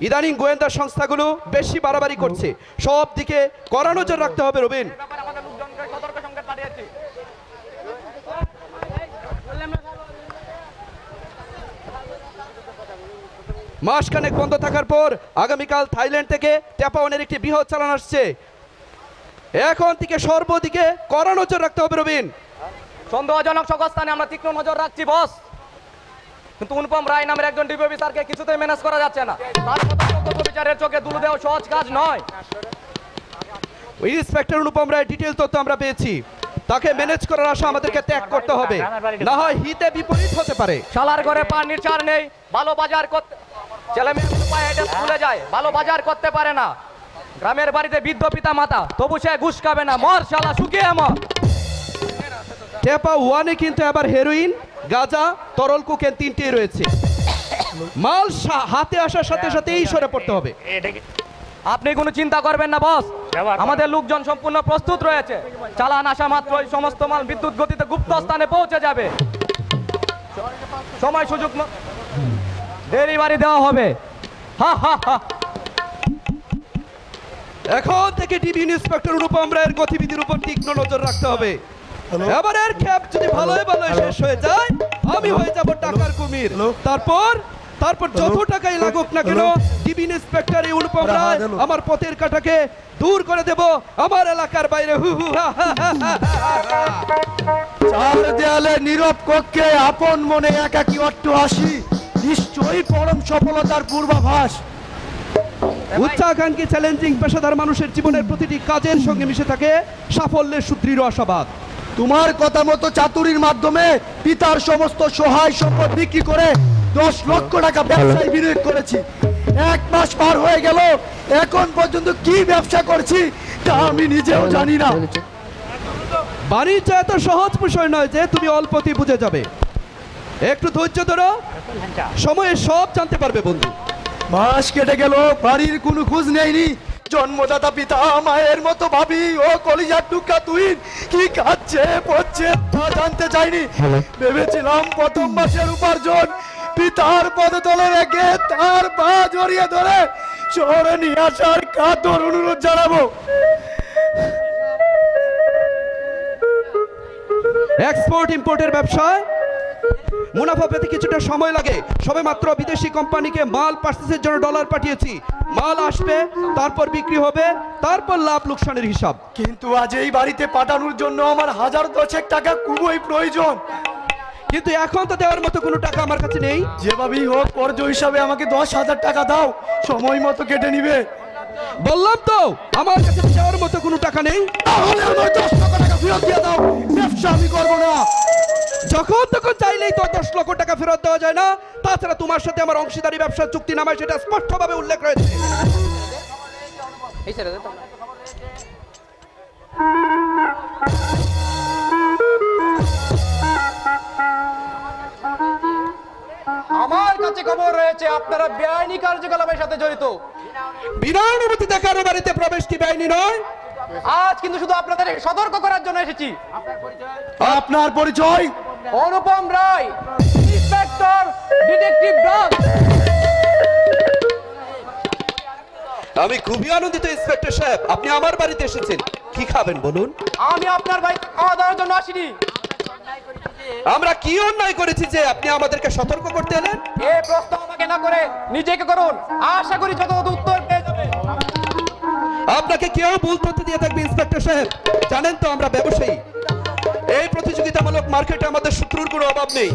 ইদানিং গোয়েন্দা সংস্থাগুলো বেশি বাড়াবাড়ি করছে, সব দিকে কড়া নজর রাখতে হবে রবিন। মাসখানেক বন্ধ থাকার পর আগামীকাল থাইল্যান্ড থেকে ট্যাপাওয়ানের একটি বৃহৎ চালান আসছে, এখন থেকে সর্বদিকে কড়া নজর রাখতে হবে রবিন। সন্দেহজনক সকল স্থানে আমরা তীক্ষ্ণ নজর রাখছি বস, কিন্তু অনুপম রায় নামের একজন ডিবি অফিসারকে কিছুতেই ম্যানেজ করা যাচ্ছে না। তার মতো বিচারের চোখে দুলু দেওয়া সহজ কাজ নয়। ইন্সপেক্টর অনুপম রায় ডিটেল তথ্য আমরা পেয়েছি, তাকে ম্যানেজ করার আশা আমাদেরকে ত্যাগ করতে হবে, না হয় হিতে বিপরীত হতে পারে। শালার ঘরে পানির চার নেই, ভালো বাজার করতে ছেলে মেয়ে পায়ে হেঁটে স্কুলে যায়, ভালো বাজার করতে পারে না। গ্রামের বাড়িতে বৃদ্ধ পিতা মাতা, তবু সে ঘুষ খাবে না, মর শালা শুকিয়ে মর। টেপা ওয়ানে কিন্তু আবার হেরোইন, গাঁজা, তরল কোকেন তিনটেই রয়েছে। মাল হাতে আসার সাথে সাথে এই সরে পড়তে হবে। আপনি কোনো চিন্তা করবেন না বস, আমাদের লোকজন সম্পূর্ণ প্রস্তুত রয়েছে। চালান আসা মাত্রই সমস্ত মাল বিদ্যুৎ গতিতে গুপ্ত স্থানে পৌঁছে যাবে। সময় সুযোগ ডেলিভারি দেওয়া হবে। হা হা হা। এখন থেকে ডিবি ইন্সপেক্টর অনুপম রায়ের গতিবিধির উপর তীক্ষ্ণ নজর রাখতে হবে। এবারের ক্যাপ যদি ভালোই শেষ হয়ে যায়, আমি হয়ে যাব টাকার কুমির। তারপর যত টাকাই লাগুক না কেন, ডিবি ইন্সপেক্টর অনুপম রায় আমার পথের কাঁটাকে দূর করে দেব আমার এলাকার বাইরে। চার দেয়ালে নীরব কক্ষে আপন মনে একাকী অট্ট হাসি, নিশ্চয়ই পরম সফলতার পূর্বাভাস। উচ্চাকাঙ্ক্ষী চ্যালেঞ্জিং পেশাদার মানুষের জীবনের প্রতিটি কাজের সঙ্গে মিশে থাকে সাফল্যের সুদৃঢ় আশাবাদ। তোমার কথা মতো চাতুরির মাধ্যমে পিতার সমস্ত সহায় সম্পদ বিক্রি করে 10 লক্ষ টাকা ব্যবসায় বিনিয়োগ করেছি। 1 মাস পার হয়ে গেল, এখন পর্যন্ত কি ব্যবসা করছি তা আমি নিজেও জানি না। বাণিজ্য এত সহজ বিষয় নয় যে তুমি অল্পতেই বুঝে যাবে, একটু ধৈর্য ধরো, সময়ে সব জানতে পারবে বন্ধু। মাস কেটে গেল, বাড়ির কোনো খোঁজ নেইনি। জন্মদাতা পিতা মায়ের মতো ভাবি ও কলিজার টুকা তুই কি খাচ্ছে পড়ছে তা জানতে চাইনি। ভেবেছিলাম প্রথম মাসের উপার্জন পিতার পদতলে রেখে তার পা জড়িয়ে ধরে শহরে নিয়ে আসার কাতর অনুরোধ জানাবো। এক্সপোর্ট ইম্পোর্টের ব্যবসায় মুনাফা পেতে কিছুটা সময় লাগে। সবে মাত্র বিদেশি কোম্পানিকে মাল পার্সেসের জন্য ডলার পাঠিয়েছি, মাল আসবে, তারপর বিক্রি হবে, তারপর লাভ লোকসানের হিসাব। কিন্তু আজ এই বাড়িতে পাঠানোর জন্য আমার 1000 টাকা খুবই প্রয়োজন, কিন্তু এখন তো দেওয়ার মতো কোনো টাকা আমার কাছে নেই। যেভাবেই হোক কর্জ হিসাবে আমাকে 10,000 টাকা দাও, সময় মতো কেটে নিবে। বললাম তো আমার কাছে দেওয়ার মতো কোনো টাকা নেই। তাহলে আমার 10 লক্ষ টাকা ফেরত দিয়ে দাও, ব্যবসা আমি করবো না। যখন তখন চাইলেই তো 10 লক্ষ টাকা ফেরত দেওয়া যায় না। তাছাড়া তোমার সাথে আমার অংশীদারি ব্যবসার চুক্তি নামায় সেটা স্পষ্টভাবে উল্লেখ রয়েছে। আমার কাছে খবর রয়েছে আপনারা বেআইনি কার্যকলাপের সাথে জড়িত। বিনা অনুমতি দেখানো বাড়িতে প্রবেশ কি বেআইনি নয়? আজ কিন্তু শুধু আপনাদের সতর্ক করার জন্য এসেছি। আপনার পরিচয়? Anupam Roy, inspector detective dog. আমি খুবই আনন্দিত ইন্সপেক্টর সাহেব, আপনি আমার বাড়িতে এসেছেন। কি খাবেন বলুন? আমি আপনার বাড়িতে খাওয়া দাওয়ার জন্য আসিনি। আমরা কি অন্যায় করেছি যে আপনি আমাদেরকে সতর্ক করতে এলেন? এই প্রশ্ন আমাকে না করে নিজেকে করুন, আশা করি যত উত্তর পেয়ে যাবেন। আপনাকে কেউ ভুল তথ্য দিয়ে থাকবে ইন্সপেক্টর সাহেব, জানেন তো আমরা ব্যবসায়ী, এই প্রতিযোগিতামূলক মার্কেটে আমাদের শত্রুর কোনো অভাব নেই।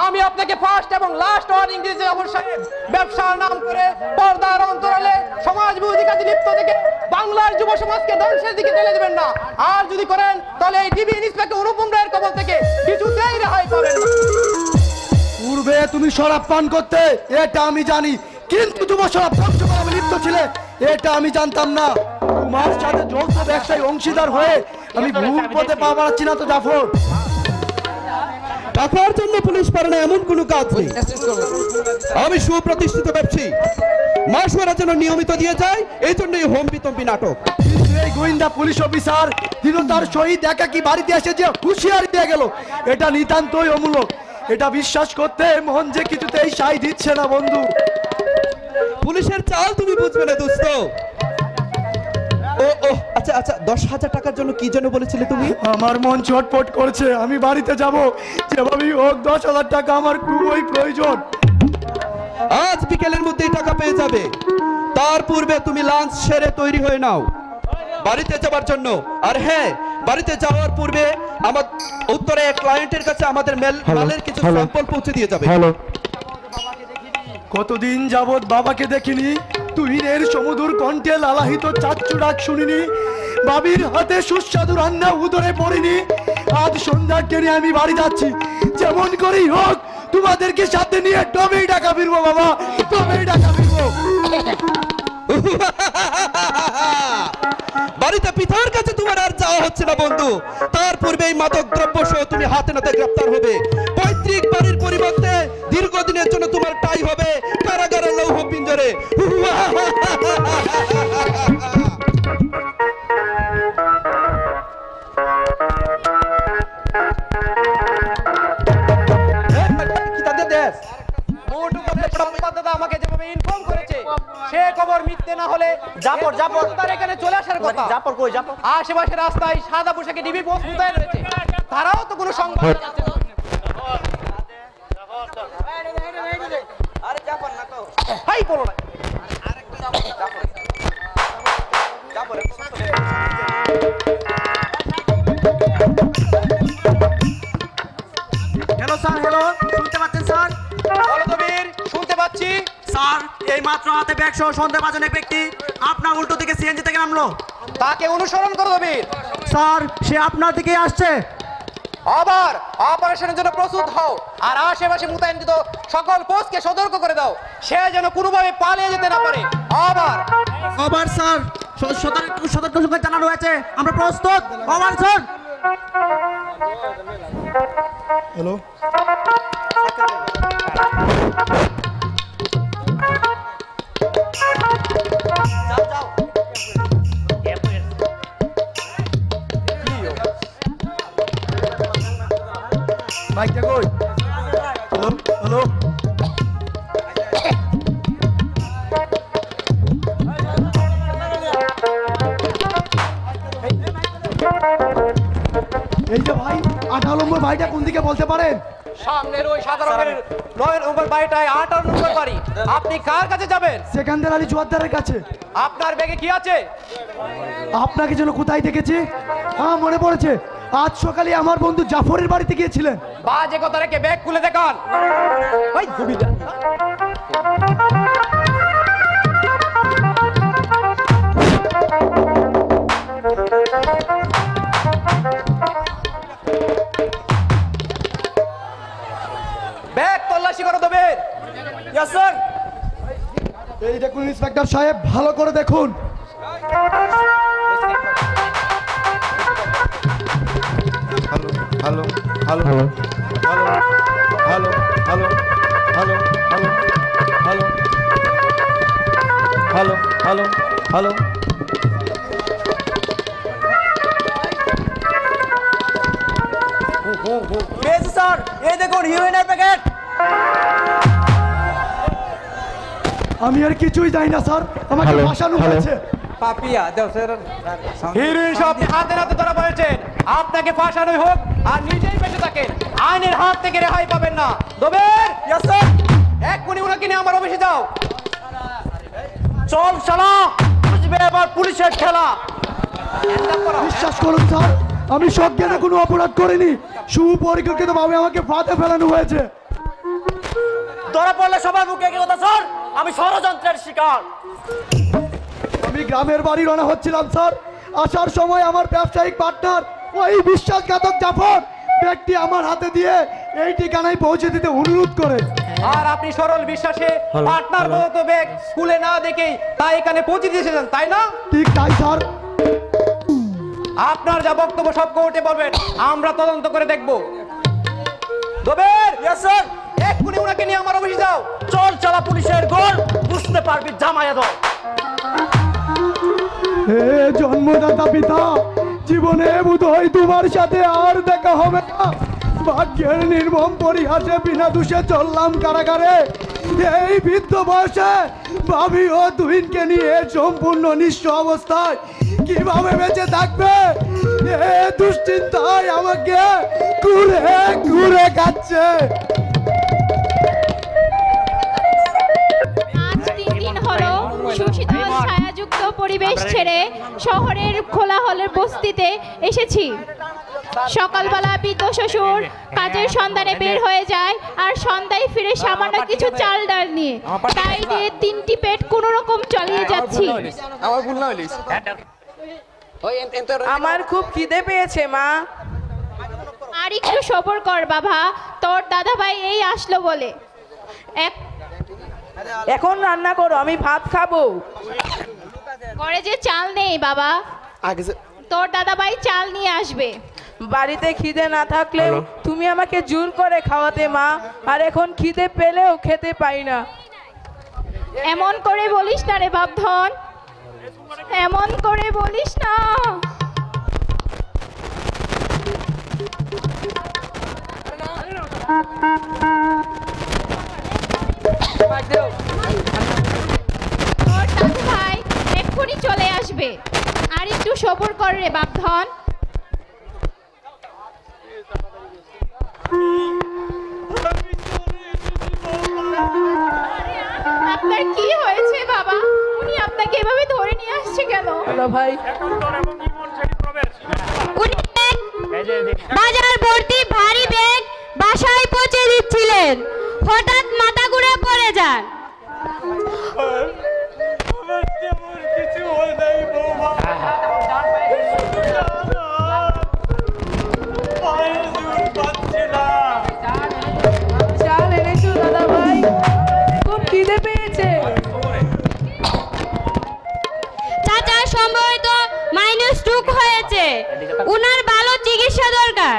আমি আপনাকে ফার্স্ট এবং লাস্ট ওয়ার্নিং দিয়েছি অবশ্যই, ব্যবসার নাম করে পর্দার অন্তরালে সমাজ বিরোধী কাজে লিপ্ত থেকে বাংলার যুব সমাজকে ধ্বংসের দিকে ঠেলে দেবেন না। আর যদি করেন তাহলে এই ডিবি ইন্সপেক্টর অনুপম রায়ের কবল থেকে কিছুতেই রেহাই পাবেন না। পূর্বে তুমি শরাব পান করতে, এটা আমি জানি, কিন্তু তোমার শরাব ধ্বংস করা আমি লিপ্ত ছিলে এটা আমি জানতাম না। তোমার সাথে যৌথ ব্যবসায়ী অংশীদার হয়ে আমি ভুল পথে পা বাড়াচ্ছি না তো জাফর? টাকার জন্য পুলিশ পারে না এমন কোনো কাজ নেই। আমি সুপ্রতিষ্ঠিত ব্যবসায়ী, মাস মারা যেন নিয়মিত দিয়ে যায়, এই জন্যই হোম বিতম্বি নাটক। কিন্তু এই গোয়েন্দা পুলিশ অফিসার দিনতার শহীদ একাকি বাড়িতে এসে যে হুঁশিয়ারি দিয়ে গেল, এটা নিতান্তই অমূলক। এটা বিশ্বাস করতে মন যে কিছুতেই সাই দিচ্ছে না বন্ধু। পুলিশের চাল তুমি বুঝবে না দোস্ত। ও ও আচ্ছা আচ্ছা, 10,000 টাকার জন্য কি জন্য বলেছিলে তুমি? আমার মন ছটফট করছে, আমি বাড়িতে যাব, যেভাবেই হোক 10,000 টাকা আমার খুবই প্রয়োজন। আজ বিকেলের মধ্যেই টাকা পেয়ে যাবে। তার পূর্বে তুমি লাঞ্চ সেরে তৈরি হয়ে নাও বাড়িতে যাবার জন্য। আর হ্যাঁ, বাড়িতে যাওয়ার পূর্বে আমার উত্তরে এক ক্লায়েন্টের কাছে আমাদের মালের কিছু স্যাম্পল পৌঁছে দিয়ে যাবে। কতদিন যাবৎ বাবাকে দেখিনি, তুহিনের সমুদর কণ্ঠে লালাহিত চাচ্চু ডাক শুনিনি, বাবির হাতে সুস্বাদু রান্না উদরে পড়িনি। আজ সন্ধ্যার ট্রেনে আমি বাড়ি যাচ্ছি, যেমন করেই হোক তোমাদেরকে সাথে নিয়ে তবেই টাকা ফিরবো বাবা, তবেই টাকা ফিরবো। বাড়িতে পিতার কাছে তোমার আর যাওয়া হচ্ছে না বন্ধু। তার পূর্বেই মাদক দ্রব্য সহ তুমি হাতে নাতে গ্রেফতার হবে। পৈতৃক বাড়ির পরিবর্তে দীর্ঘদিনের জন্য তোমার টাই হবে কারাগারের লৌহ পিঞ্জরে। সংবাদদাতা আমাকে যেভাবে ইনফর্ম করেছে, সে খবর মিথ্যে না হলে তার এখানে চলে আসার কথা। আশেপাশে রাস্তায় সাদা পোশাকে ডিবি পোস্ট মোতায়েন রয়েছে, তারাও তো কোনো সংবাদ জানাচ্ছে না। হাই বলো না। হ্যালো স্যার, হ্যালো, শুনতে পাচ্ছেন স্যার? বলো তো বীর, শুনতে পাচ্ছি। স্যার, এই মাত্র হাতে ব্যাগ সহ সন্দেহভাজন এক ব্যক্তি আপনার উল্টো দিকে সিএনজি থেকে নামলো। তাকে অনুসরণ করো বীর। স্যার, সে আপনার দিকেই আসছে। আবার অপারেশনের জন্য প্রস্তুত হও, আর আশেপাশে মোতায়েনকৃত সকল পোস্টকে সতর্ক করে দাও, সে যেন কোনোভাবে পালিয়ে যেতে না পারে। ওভার স্যার, সতর্ক সঙ্গে জানানো হয়েছে, আমরা প্রস্তুত। Over sir. হ্যালো, মাইকটা কই? হ্যালো হ্যালো, এই যে ভাই 18 নম্বর ভাইটা কোন দিকে বলতে পারেন? সামনের ওই সাদা রঙের 9 নম্বর বাড়িটায় 18 নম্বর বাড়ি। আপনি কার কাছে যাবেন? সেকান্দার আলী জোয়ারদারের কাছে। আপনার ব্যাগে কি আছে? আপনাকে যেন কোথায় দেখেছি, হ্যাঁ মনে পড়েছে, আজ সকালে আমার বন্ধু জাফরের বাড়িতে গিয়েছিলেন। বাজে কথা রেখে ব্যাগ খুলে দেখান। ওই গুবিদা ব্যাগ তল্লাশি করে দেবে। Yes sir. এই দেখুন ইন্সপেক্টর সাহেব, ভালো করে দেখুন। Hello hello hello hello hello hello hello hello hello hello hello পেয়েছি স্যার, এই দেখুন হিরোইনের প্যাকেট। আমি আর কিছুই জানি না স্যার, আমাকে ফাঁসানো হয়েছে। হিরোইন সব হাতে নাতে ধরা পড়েছেন। আপনাকে ফাঁসানোই হোক আর নিজেই বেঁচে থাকেন, আইনের হাত থেকে রেহাই পাবেন না। দবের, ইয়েস স্যার। এক্ষুনি ওনাকে নিয়ে আমার অফিসে যাও। চল শালা, বুঝবে এবার পুলিশের খেলা। বিশ্বাস করুন স্যার, আমি সজ্ঞানে কোনো অপরাধ করিনি, সুপরিকল্পিতভাবে আমাকে ফাঁদে ফেলানো হয়েছে। ধরা পড়লে সবার মুখে একই কথা স্যার, আমি ষড়যন্ত্রের শিকার। আমি গ্রামের বাড়ি রওনা হচ্ছিলাম স্যার, আসার সময় আমার ব্যবসায়িক পার্টনার ওই বিশ্বাসঘাতক জাফর ব্যাগটি আমার হাতে দিয়ে এই ঠিকানায় পৌঁছে দিতে অনুরোধ করে। আর আপনি সরল বিশ্বাসে পার্টনার বলত ব্যাগ স্কুলে না দেখেই তাই এখানে পৌঁছে দিয়েছিলেন, তাই না? ঠিক তাই স্যার। আপনার যা বক্তব্য সব কোর্টে বলবেন, আমরা তদন্ত করে দেখব। দবের, ইয়েস স্যার। এক্ষুনি ওনাকে নিয়ে আমার অফিসে যাও। চল চালা পুলিশের গোল, বুঝতে পারবি জামায়া দল। হে জন্মদাতা পিতা, জীবনে বোধহয় তোমার সাথে আর দেখা হবে না। ভাগ্যের নির্মম পরিহাসে বিনা দোষে চললাম কারাগারে, এই বৃদ্ধ বয়সে ভাবি ও তুহিনকে নিয়ে সম্পূর্ণ নিঃস্ব অবস্থায় কিভাবে বেঁচে থাকবে? এ দুশ্চিন্তায় আমাকে ঘুরে ঘুরে খাচ্ছে। আজ 3 দিন হলো সুশীতল ছায়াযুক্ত পরিবেশ ছেড়ে শহরের খোলাহলের বস্তিতে এসেছি। সকালবেলা বৃদ্ধ শ্বশুর কাজের সন্ধানে বের হয়ে যায় আর সন্ধ্যায় ফিরে সামান্য কিছু চাল ডাল নিয়ে, তাই দিয়ে 3টি পেট কোনো রকম চালিয়ে যাচ্ছি। আমার ভুল না হইলিস। আমার খুব খিদে পেয়েছে মা। আর একটু সবর কর বাবা, তোর দাদাভাই এই আসলো বলে। এখন রান্না করো, আমি ভাত খাবো। ঘরে যে চাল নেই বাবা, তোর দাদাভাই চাল নিয়ে আসবে। বাড়িতে খিদে না থাকলেও তুমি আমাকে জোর করে খাওয়াতে মা, আর এখন খিদে পেলেও খেতে পাই না। এমন করে বলিস না রে বাপধন, এমন করে বলিস না। তোর দাদুভাই এক্ষুনি চলে আসবে, আর একটু সবর কর রে বাপধন। আপনার কি হয়েছে বাবা? উনি আপনাকে এভাবে ধরে নিয়ে আসছে কেন? ভাই বাজার ভর্তি ভারী ব্যাগ বাসায় পৌঁছে দিচ্ছিলেন, হঠাৎ মাথা ঘুরে পড়ে যান। চাল এনেছো দাদা ভাই? খুব খিদে পেয়েছে। চাচার সম্ভবত মাইনাস স্ট্রোক হয়েছে, উনার ভালো চিকিৎসা দরকার।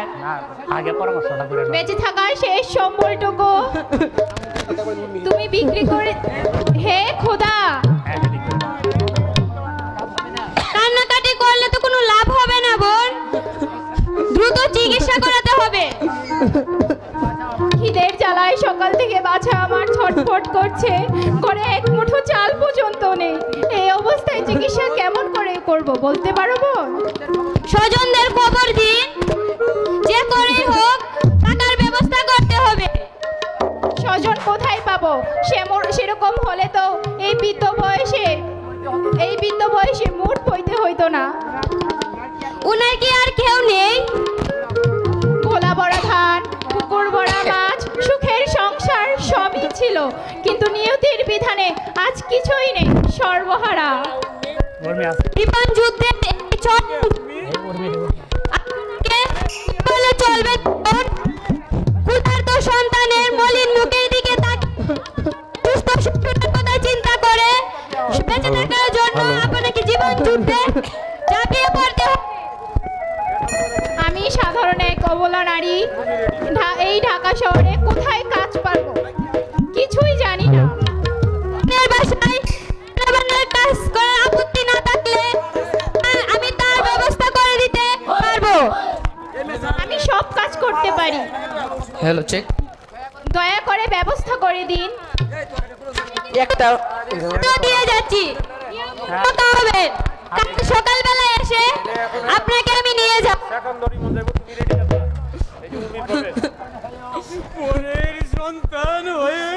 বেঁচে থাকার শেষ সম্বলটুকু তুমি বিক্রি করে, হে খোদা। কান্নাকাটি করলে তো কোনো লাভ হবে না বোন, দ্রুত চিকিৎসা করাতে হবে। খিদের জ্বালায় সকাল থেকে বাছা আমার ছটফট করছে, ঘরে এক মুঠো চাল পর্যন্ত নেই। এই অবস্থায় চিকিৎসা কেমন করে করব বলতে পারবো? স্বজনদের খবর দিন, যে করেই হোক টাকার ব্যবস্থা করতে হবে। স্বজন কোথায় পাবো? সেরকম হলে তো এই বৃদ্ধ বয়সে মুঠ বইতে হইতো না। উনার কি আর কেউ নেই? গোলা বড়া ধান, পুকুর বড়া মাছ, সুখের সংসার সবই ছিল, কিন্তু নিয়তির বিধানে আজ কিছুই নেই, সর্বহারা। জীবন যুদ্ধের বলে চলবে তোর? ক্ষুধার্ত সন্তানের মলিন মুখের দিকে সুস্থ শিশুটার কথা চিন্তা করে বেঁচে থাকার জন্য আপনাকে জীবন যুদ্ধে ঝাঁপিয়ে পড়তে হবে। আমি সাধারণ এক অবলা নারী, এই ঢাকা শহরে কোথায় কাজ পাবো কিছুই জানি না। আপনার বাসায় রান্নাবান্নার কাজ করার আপত্তি না থাকলে আমি তার ব্যবস্থা করে দিতে পারবো। আমি সব কাজ করতে পারি, হ্যালো চেক। দয়া করে ব্যবস্থা করে দিন। একটা দিয়ে যাচ্ছি, কথা হবে। কাল সকালবেলা এসে আপনাকে আমি নিয়ে যাব। সন্তান হয়ে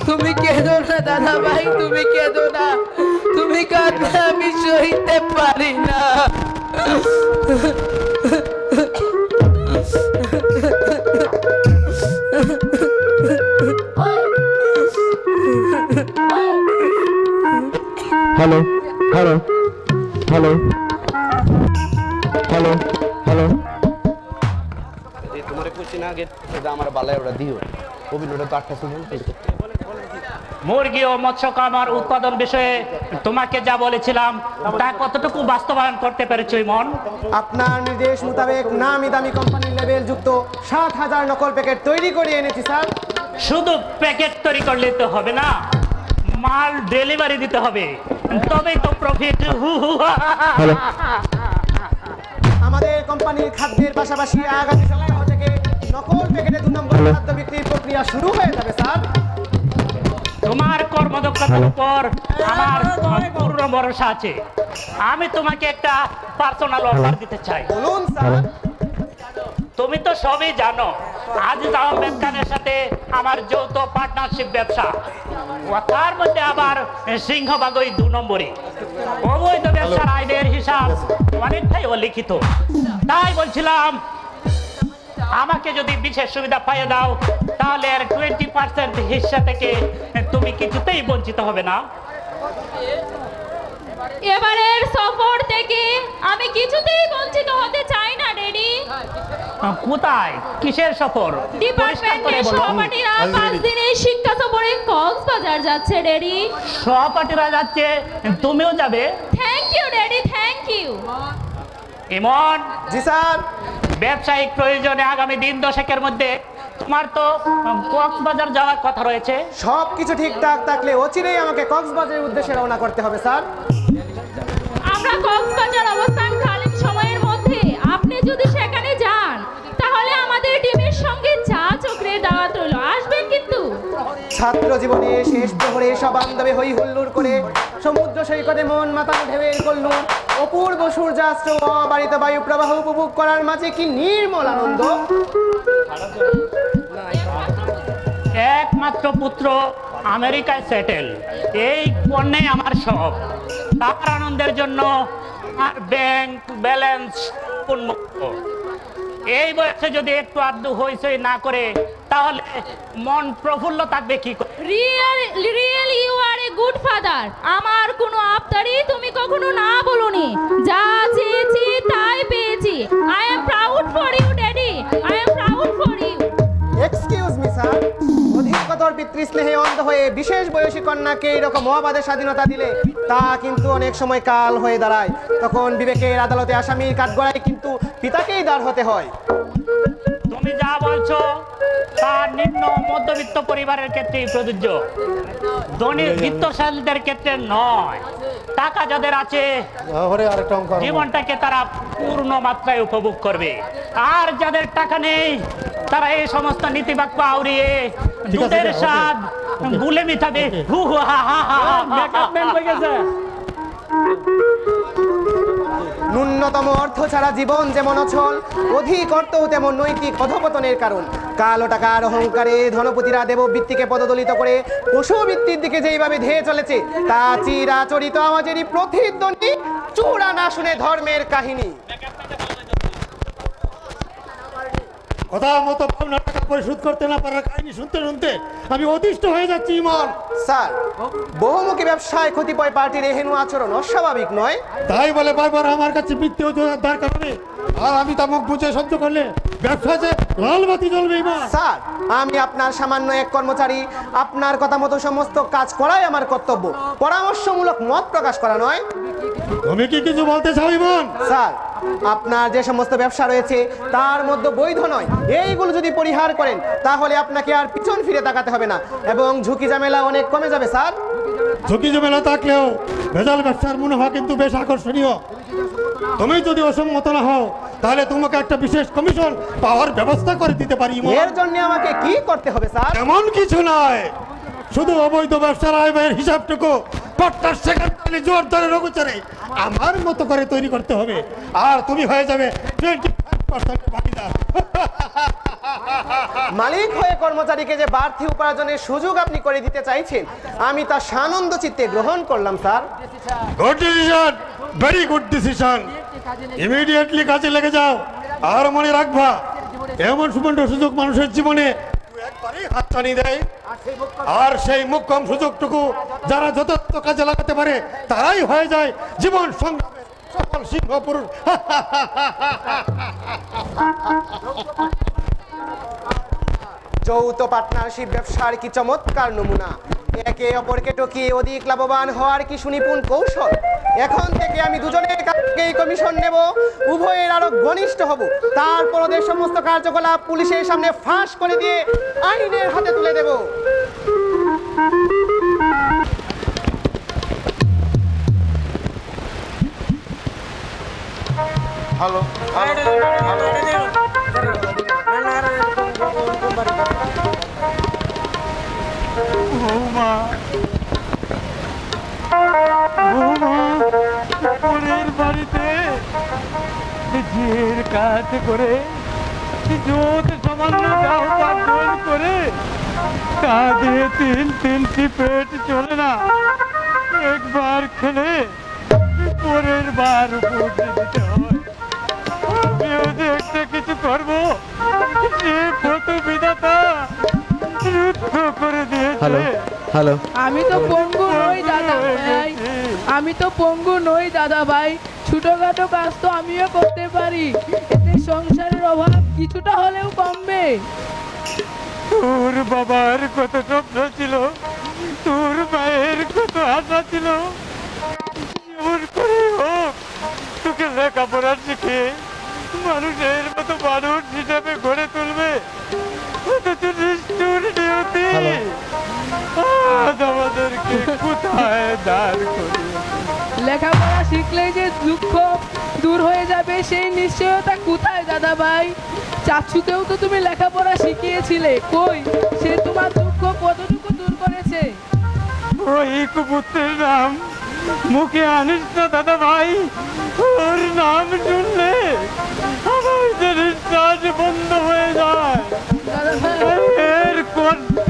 তুমি কেঁদো না দাদা ভাই, তুমি কেঁদো না। তুমি কাঁদলে আমি সইতে পারি না। Hello hello hello hello hello তোমার কুচি না আগে আমার বালায় ওটা দিও অভিনয়টা তো 8টা সময় মুরগি ও মৎস্য খামার উৎপাদন বিষয়ে তোমাকে যা বলেছিলাম তা কতটুকু বাস্তবায়ন করতে পেরেছো ইমন? আপনার নির্দেশ মোতাবেক নামি দামি কোম্পানির লেভেল যুক্ত 7,000 নকল প্যাকেট তৈরি করে এনেছি স্যার। শুধু প্যাকেট তৈরি করলে তো হবে না, মাল ডেলিভারি দিতে হবে, তবেই তো প্রফিট। আমাদের কোম্পানির খাদ্যের পাশাপাশি আগামী সপ্তাহ থেকে নকল প্যাকেটে 2 নম্বর খাদ্য বিক্রির প্রক্রিয়া শুরু হয়ে যাবে স্যার। তোমার কর্মদক্ষতার উপর আমার পূর্ণ ভরসা আছে। আমি তোমাকে একটা পার্সোনাল অফার দিতে চাই। বলুন স্যার। তুমি তো সবই জানো, আজিজ আহমেদ খানের সাথে আমার যৌথ পার্টনারশিপ ব্যবসা, তার মধ্যে আবার সিংহভাগ ওই 2 নম্বরই। অবৈধ ব্যবসার আইনের হিসাব অনেকটাই অলিখিত। তাই বলছিলাম আমাকে যদি বিশেষ সুবিধা পাইয়ে দাও, তাহলে এর 20% হিস্সা থেকে তুমি কিছুতেই বঞ্চিত হবে না। এবারের সফর থেকে আমি কিছুতেই বঞ্চিত হতে চাই না ড্যাডি। কোথায়, কিসের সফর? ডিপার্টমেন্টের সহপাঠীরা 5 দিনের শিক্ষা সফরে কক্সবাজার যাচ্ছে ড্যাডি। সহপাঠীরা যাচ্ছে, তুমিও যাবে? Thank you daddy, thank you. Emon. জি স্যার। ব্যবসায়িক প্রয়োজনে আগামী দিন 10 মধ্যে তোমার তো কক্সবাজার যাওয়ার কথা রয়েছে। সবকিছু ঠিকঠাক থাকলে অচিরেই আমাকে কক্সবাজারের উদ্দেশ্যে রওনা করতে হবে স্যার। আমরা কক্সবাজার অবস্থানকালীন সময়ের মধ্যে আপনি যদি সেখানে যান, তাহলে আমাদের টিমের সঙ্গে চা চক্রের দাওয়াত রইল, আসবেন কিন্তু। ছাত্র জীবনে শেষ প্রহরে সব বান্ধবে হই হুল্লোড় করে সমুদ্র সৈকতে মন মাতানো ঢেউয়ের কল্লোল, অপূর্ব সূর্যাস্ত, অবারিত বায়ু প্রবাহ উপভোগ করার মাঝে কি নির্মল আনন্দ। একমাত্র পুত্র আমেরিকায় সেটেল, এই পণ্যে আমার সব। তার আনন্দের জন্য আর ব্যাংক ব্যালেন্স উন্মুক্ত। এই বয়সে যদি একটু আধটু হইচই না করে, তাহলে মন প্রফুল্ল থাকবে কি করে? Really you are a good father. আমার কোনো আবদারি তুমি কখনো না বলোনি। যা চেয়েছি তাই পেয়েছি। I am proud for you daddy, I am proud for you. Excuse me sir, অধিকতর পিতৃস্নেহে অন্ধ হয়ে বিশেষ বয়সী কন্যাকে এরকম অবাধে স্বাধীনতা দিলে তা কিন্তু অনেক সময় কাল হয়ে দাঁড়ায়। তখন বিবেকের আদালতে আসামির কাঠগড়ায় কিন্তু পিতাকেই দাঁড় হতে হয়। তুমি যা বলছো তা নিম্ন মধ্যবিত্ত পরিবারের ক্ষেত্রে প্রযোজ্য, ধনী বিত্তশালীদের ক্ষেত্রে নয়। টাকা যাদের আছে জীবনটাকে তারা পূর্ণ মাত্রায় উপভোগ করবে, আর যাদের টাকা নেই তারা এই সমস্ত নীতিবাক্য আউড়িয়ে দুধের স্বাদ গুলে মিঠাবে। ন্যূনতম অর্থ ছাড়া জীবন যেমন অচল, অধিক অর্থ তেমন নৈতিক অধপতনের কারণ। কালো টাকার অহংকারে ধনপতিরা দেববৃত্তিকে পদদলিত করে পশুবৃত্তির দিকে যেইভাবে ধেয়ে চলেছে, তা চিরাচরিত আমাদেরই প্রতিধ্বনি, চূড়া না শুনে ধর্মের কাহিনী। কথা মতো পাওনা টাকা পরিশোধ করতে না পারার কাহিনী শুনতে শুনতে আমি অতিষ্ঠ হয়ে যাচ্ছি ইমন। স্যার, বহুমুখী ব্যবসায় কতিপয় পার্টির এহেন আচরণ অস্বাভাবিক নয়। তাই বলে বারবার আমার কাছে মিথ্যে অজুহাত দাঁড় করাবে, আর আমি তা মুখ বুঝে সহ্য করলে ব্যবসা যে লাল বাতি জ্বলবে ইমন। স্যার, আমি আপনার সামান্য এক কর্মচারী, আপনার কথা মতো সমস্ত কাজ করাই আমার কর্তব্য, পরামর্শমূলক মত প্রকাশ করা নয়। তুমি কি কিছু বলতে চাও ইমন? স্যার, আপনার যে সমস্ত ব্যবসা রয়েছে তার মধ্যে বৈধ নয়, এইগুলো যদি পরিহার করেন তাহলে আপনাকে আর পিছন ফিরে তাকাতে হবে না এবং ঝুঁকি ঝামেলা অনেক কমে যাবে। স্যার, ঝুঁকি ঝামেলা থাকলেও ভেজাল ব্যবসার মুনাফা কিন্তু বেশ আকর্ষণীয়। তুমি যদি অসম্মত না হও তাহলে তোমাকে একটা বিশেষ কমিশন পাওয়ার ব্যবস্থা করে দিতে পারি। এর জন্য আমাকে কি করতে হবে স্যার? এমন কিছু নয়, শুধু অবৈধ ব্যবসার আয় ব্যয়ের হিসাবটুকু পট্টার সেখানে জোর ধরে রঘুচারে আমার মতো করে তৈরি করতে হবে, আর তুমি হয়ে যাবে 25% ভাগিদার। মালিক হয়ে কর্মচারীকে যে বাড়তি উপার্জনের সুযোগ আপনি করে দিতে চাইছেন, আমি তা সানন্দ চিত্তে গ্রহণ করলাম sir. Good decision, very good decision. Immediately কাজে লেগে যাও, আর মনে রাখবা এমন সুবর্ণ সুযোগ মানুষের জীবনে একবারই হাতছানি দেয়, আর সেই মোক্ষম সুযোগটুকু যারা যথার্থ কাজে লাগাতে পারে তারাই হয়ে যায় জীবন সংগ্রামের সফল সিংহ পুরুষ। যৌথ পার্টনারশিপ ব্যবসার কি চমৎকার নমুনা। একে অপরকে টকিয়ে অধিক লাভবান হওয়ার কি সুনিপুণ কৌশল। এখন থেকে আমি দুজনের কাছে কমিশন নেব, উভয়ের আরো ঘনিষ্ঠ হব, তারপর ওদের সমস্ত কার্যকলাপ পুলিশের সামনে ফাঁস করে দিয়ে আইনের হাতে তুলে দেব। হ্যালো বৌমা বৌমা পরের বাড়িতে ঝিয়ের কাজ করে জোত সামান্য উপার্জন করে তা দিয়ে তিনটি পেট চলে না, একবার খেলে পরের বার উপর দিতে হয়। আমিও যে একটা কিছু করবো সে কত বিধাতা যুদ্ধ করে দিয়েছে। হ্যালো আমি তো পঙ্গু নই দাদা ভাই, আমি তো পঙ্গু নই দাদা ভাই, ছোটখাটো কাজ তো আমিও করতে পারি, এতে সংসারের অভাব কিছুটা হলেও কমবে। তোর বাবার কত স্বপ্ন ছিল, তোর মায়ের কত আশা ছিল, যেমন করে হোক তোকে লেখাপড়া শিখে মানুষের মতো মানুষ হিসাবে গড়ে তুলবে, অথচ নিষ্ঠুর নিয়তি আজ আমাদেরকে কোথায় দাঁড় করিয়ে। লেখাপড়া শিখলেই যে দুঃখ দূর হয়ে যাবে সেই নিশ্চয়তা কোথায় দাদা ভাই? চাচুকেও তো তুমি লেখাপড়া শিখিয়েছিলে, কই সে তোমার দুঃখ কতটুকু দূর করেছে? ওই কুপুত্রের নাম মুখে আনিস না দাদা ভাই, ওর নাম শুনলে আমার যে নিঃশ্বাস বন্ধ হয়ে যায়, এর কষ্ট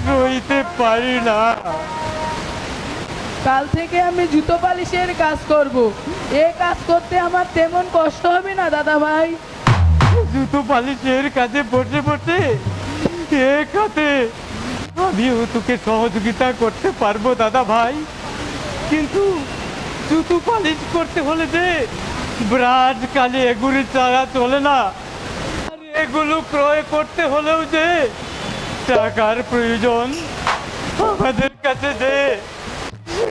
সইতে পারি না। কাল থেকে আমি জুতো পালিশের কাজ করব, এ কাজ করতে আমার তেমন কষ্ট হবে না দাদা ভাই। জুতো পালিশের কাজে বসে বসে এক হাতে আমিও তোকে সহযোগিতা করতে পারবো দাদা ভাই, কিন্তু জুতো পালিশ করতে হলে যে ব্রাশ কালি এগুলি ছাড়া চলে না, আর এগুলো ক্রয় করতে হলেও যে টাকার প্রয়োজন, আমাদের কাছে যে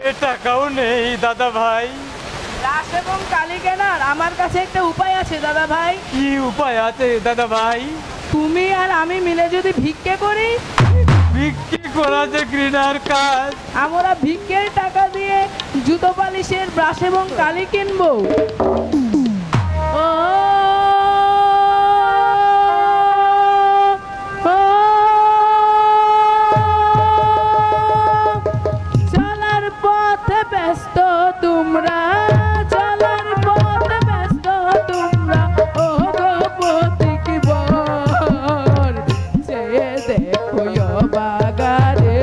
এ টাকাও নেই দাদা ভাই। ব্রাশ এবং কালি কেনার আমার কাছে একটা উপায় আছে দাদা ভাই। কি উপায় আছে দাদা ভাই? তুমি আর আমি মিলে যদি ভিক্ষে করি। ভিক্ষে করা যে ঘৃণার কাজ। আমরা ভিক্ষের টাকা দিয়ে জুতো পালিশের ব্রাশ এবং কালি কিনবো। চলার পথে ব্যস্ত তোমরা, চলার পথে ব্যস্ত তোমরা, ও গো পথিক বর, চেয়ে দেখো বাগারে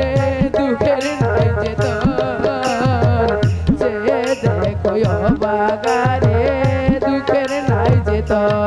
দুঃখের নাই যে তোর, চেয়ে দেখো বাগারে দুঃখের নাই যে তোর।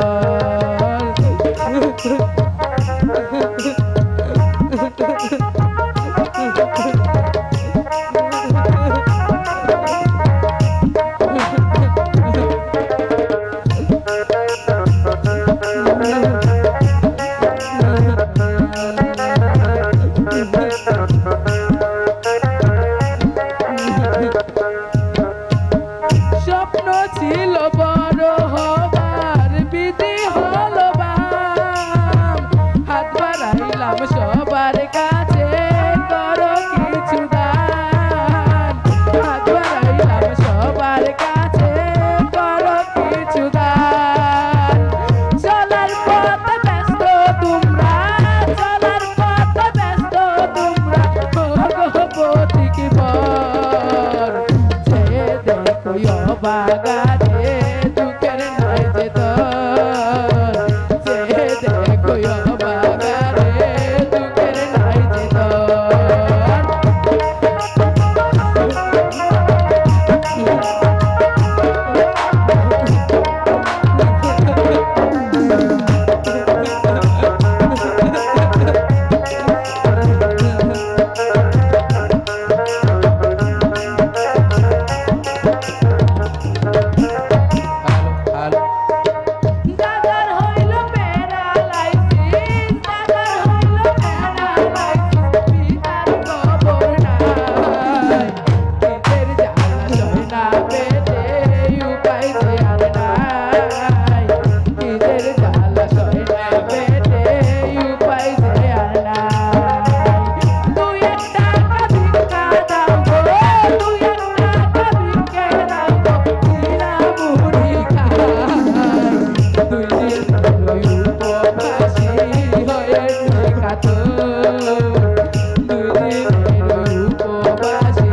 দুই দিনের উপবাসী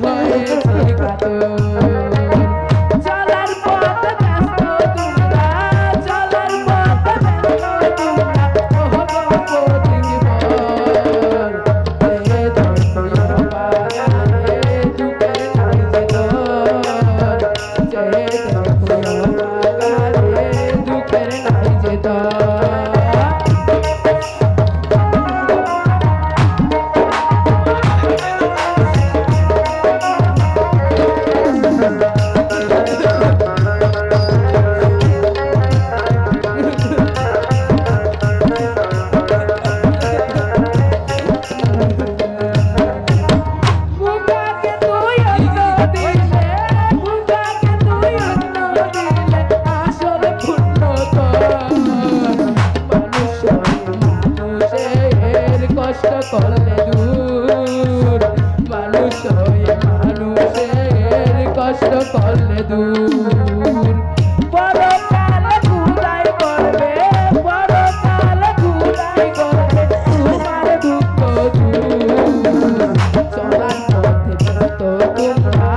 হয়েছি কাতর। চলার পথে ব্যস্ত তোমরা, চলার পথে ব্যস্ত তোমরা, ওহ গো পথিক বর। যে দেখো বাগানে দুঃখের নাই যে দর, যে দেখো বাগানে দুঃখের নাই যে দর। বুকাকে তুই অন্য দিলে, বুকাকে তুই অন্য দিলে, আসলে পূর্ণ তোর। মানুষের কষ্ট করলে দূর, মানুষ হয়ে মানুষের কষ্ট করলে দূর। পরকালে খুদাই করবে, পরকালে খুদাই করবে তোমার দুঃখ দূর। চলার পথে ব্যস্ত তোমরা,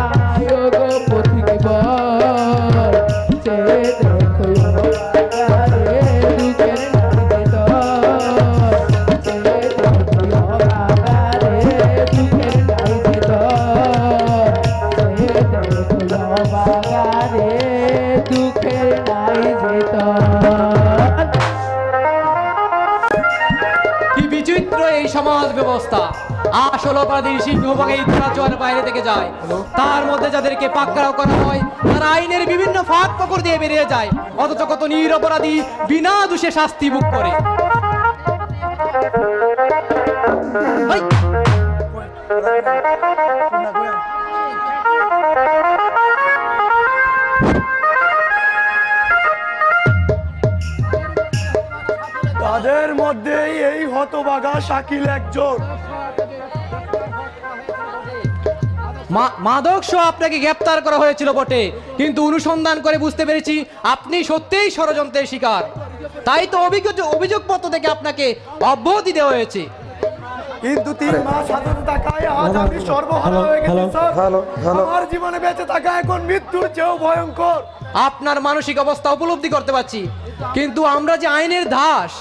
ও গো পথিক বর। যে দেখো বাগানে দুঃখের নাই যে দর, যে দেখো বাগানে দুঃখের নাই যে দর, যে দেখো বাগানে দুঃখের নাই যে দর। কি বিচিত্র এই সমাজ ব্যবস্থা! আসল অপরাধীর সিংহভাগে ইতিহাসের বাইরে থেকে যায়, তার মধ্যে যাদেরকে পাকড়াও করা হয় তারা আইনের বিভিন্ন ফাঁক ফকর দিয়ে বেরিয়ে যায়, অথচ কত নিরপরাধী বিনা দোষে শাস্তি ভোগ করে। হাই! তাদের মধ্যেই এই হতভাগা শাকিল একজন। মাদক সহ আপনাকে গ্রেপ্তার করা হয়েছিল বটে, কিন্তু অনুসন্ধান করে বুঝতে পেরেছি আপনি সত্যিই ষড়যন্ত্রের শিকার। তাই তো অভিযোগপত্র থেকে আপনাকে অব্যাহতি দেওয়া হয়েছে। কিন্তু 3 মাস হাজতে থাকায় আজ আমি সর্বহারা হয়ে গেছি স্যার। আমার জীবনে বেঁচে থাকা এখন মৃত্যুর চেয়েও ভয়ঙ্কর। আপনার মানসিক অবস্থা উপলব্ধি করতে পারছি, কিন্তু আমরা যে আইনের দাস।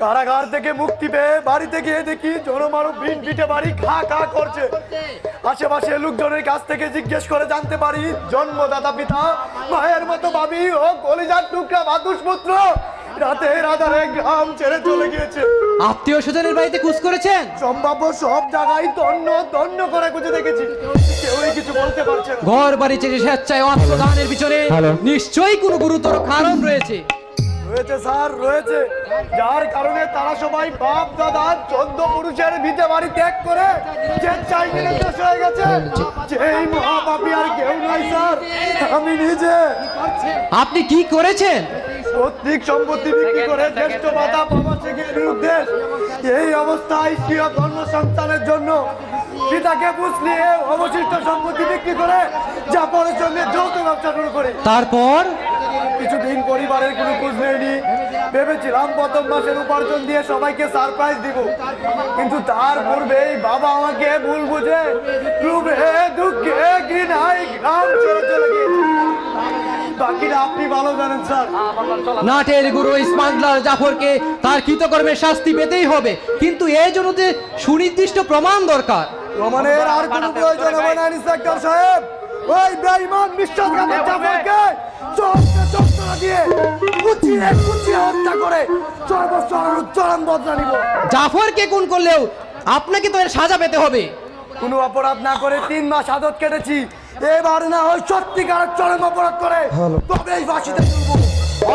কারাগার থেকে মুক্তি পেয়ে বাড়িতে গিয়ে দেখি জনমানব ভিন পিঠে বাড়ি খা খা করছে। আশেপাশে লোকজনের কাছ থেকে জিজ্ঞেস করে জানতে পারি জন্মদাতা পিতা মায়ের মতো ভাবি ও কলিজার টুকরা মাতুষ পুত্র রাতের আধারে গ্রাম ছেড়ে চলে গিয়েছে। আত্মীয় স্বজনের বাড়িতে খোঁজ করেছেন? সম্ভাব্য সব জায়গায় তন্ন তন্ন করে খুঁজে দেখেছি, কেউই কিছু বলতে পারছে না। ঘর বাড়ি ছেড়ে স্বেচ্ছায় আত্মদানের পিছনে নিশ্চয়ই কোনো গুরুতর কারণ রয়েছে। রয়েছে স্যার, রয়েছে, যার কারণে তারা সবাই বাপ দাদা 14 পুরুষের ভিটে বাড়ি ত্যাগ করে স্বেচ্ছায় বিদেশ হয়ে গেছে। এই মহাপাপী আর কেউ নাই স্যার, আমি নিজে। আপনি কি করেছেন? পৈতৃক সম্পত্তি বিক্রি করে জ্যেষ্ঠ ভাতা বাবা শেখের বিরুদ্ধে এই অবস্থায় স্বীয় কর্মসংস্থানের জন্য পিতাকে বুঝলিয়ে অবশিষ্ট সম্পত্তি বিক্রি করে জাফরের সঙ্গে যৌথ ব্যবসা শুরু করে। তারপর কিছুদিন পরিবারের কোনো খোঁজ নেয়নি, ভেবেছিলাম প্রথম মাসের উপার্জন দিয়ে সবাইকে সারপ্রাইজ দিব, কিন্তু তার পূর্বেই বাবা আমাকে ভুল বুঝে ক্রুবে দুঃখে ঘৃণায় গ্রাম ছেড়ে চলে গিয়েছে। বাকিটা আপনি ভালো জানেন স্যার। নাটের গুরু স্মাগলার জাফরকে তার কৃতকর্মের শাস্তি পেতেই হবে, কিন্তু এই জন্য যে সুনির্দিষ্ট প্রমাণ দরকার। প্রমাণের আর কোনো প্রয়োজন হবে না ইন্সপেক্টর সাহেব। ওই বেঈমান বিশ্বাসঘাতক জাফরকে চোখটা দিয়ে কুচিয়ে কুচিয়ে হত্যা করে চরম বদলা নিব। জাফরকে খুন করলেও আপনাকে তো এর সাজা পেতে হবে। কোনো অপরাধ না করে 3 মাস হাজত কেটেছি, এবার না হয় সত্যিকারের চরম অপরাধ করে তবেই ফাঁসিতে তুলব।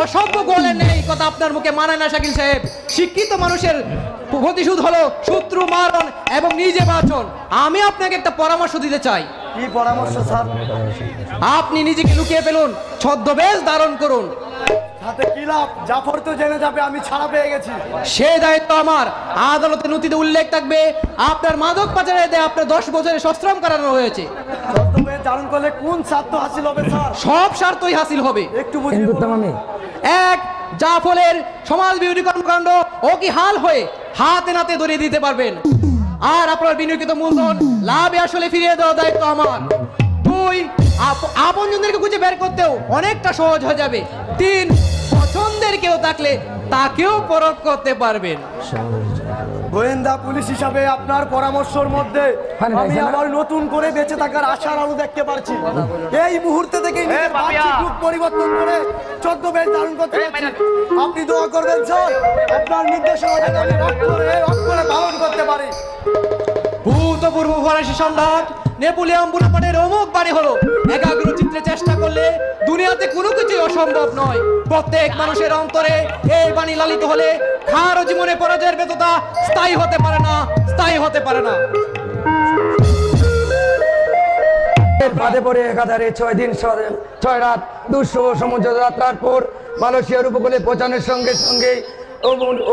অসভ্য বলেন এই কথা আপনার মুখে মানায় না শাকিল সাহেব। শিক্ষিত মানুষের প্রতিশোধ হলো শত্রু মারণ এবং নিজে বাঁচন। আমি আপনাকে একটা পরামর্শ দিতে চাই। কি পরামর্শ স্যার? আপনি নিজেকে লুকিয়ে ফেলুন, ছদ্মবেশ ধারণ করুন। তাতে কি লাভ? জাফর তো জেনে যাবে আমি ছাড়া পেয়ে গেছি। সে দায়িত্ব আমার। আদালতের নথিতে উল্লেখ থাকবে আপনার মাদক পাচারের দায়ে আপনার 10 বছরের সশ্রম করানো হয়েছে। ছদ্মবেশ ধারণ করলে কোন স্বার্থ হাসিল হবে স্যার? সব স্বার্থই হাসিল হবে। একটু বুঝিয়ে বলুন। এক, জাফরের সমাজ বিরোধী কর্মকাণ্ড ও কি হাল হয়ে হাতে নাতে ধরিয়ে দিতে পারবেন। আর আপনার বিনিয়োগিত মূলধন লাভে আসলে ফিরিয়ে দেওয়ার দায়িত্ব আমার। 2 আপনজনদেরকে খুঁজে বের করতেও অনেকটা সহজ হয়ে যাবে। 3 পছন্দের কেউ থাকলে তাকেও পরখ করতে পারবেন। গোয়েন্দা পুলিশ হিসাবে আপনার পরামর্শের মধ্যে আমি আবার নতুন করে বেঁচে থাকার আশার আলো দেখতে পারছি। এই মুহূর্তে থেকে নিজের বাহ্যিক রূপ পরিবর্তন করে ছদ্মবেশ ধারণ করতে পারছি। আপনি দোয়া করবেন স্যার, আপনার নির্দেশনা যেন আমি অক্ষরে পালন করতে পারি। ভূতপূর্ব ফরাসি সম্রাট নেপোলিয়ন বোনাপার্টের অমুক বাড়ি হলো একাগ্র চিত্রে চেষ্টা করলে দুনিয়াতে কোনো কিছুই অসম্ভব নয়। প্রত্যেক মানুষের অন্তরে এই বাণী লালিত হলে কারো জীবনে পরাজয়ের বেদনা স্থায়ী হতে পারে না, স্থায়ী হতে পারে না। বাদে পড়ে একাধারে 6 দিন 6 রাত দুঃসহ সমুদ্র যাত্রার পর মালয়েশিয়ার উপকূলে পৌঁছানোর সঙ্গে সঙ্গে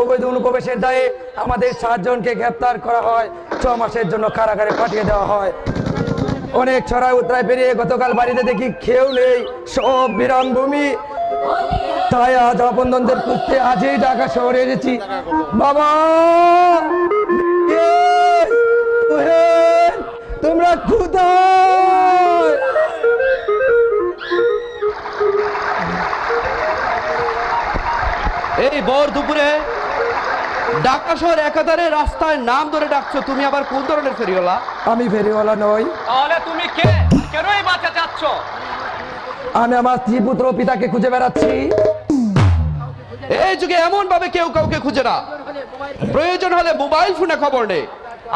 অবৈধ অনুপ্রবেশের দায়ে আমাদের 7 জনকে গ্রেপ্তার করা হয়। 6 মাসের জন্য কারাগারে পাঠিয়ে দেওয়া হয়। অনেক ছড়াই উতরাই পেরিয়ে গতকাল বাড়িতে দেখি কেউ নেই, সব বিরাম ভূমি। তাই আজ আপনজনদের খুঁজতে আজই ঢাকা শহরে এসেছি। বাবা তোমরা কোথায়? এই ভোর দুপুরে ঢাকা শহর একাধারে রাস্তায় নাম ধরে ডাকছো, তুমি আবার কোন ধরনের ফেরিওয়ালা? আমি ফেরিওয়ালা নই। তাহলে তুমি কে? কেন এই বাচ্চা চাচ্ছ? আমি আমার স্ত্রী পুত্র পিতাকে খুঁজে বেড়াচ্ছি। এই যুগে এমন ভাবে কেউ কাউকে খুঁজে না, প্রয়োজন হলে মোবাইল ফোনে খবর নেই।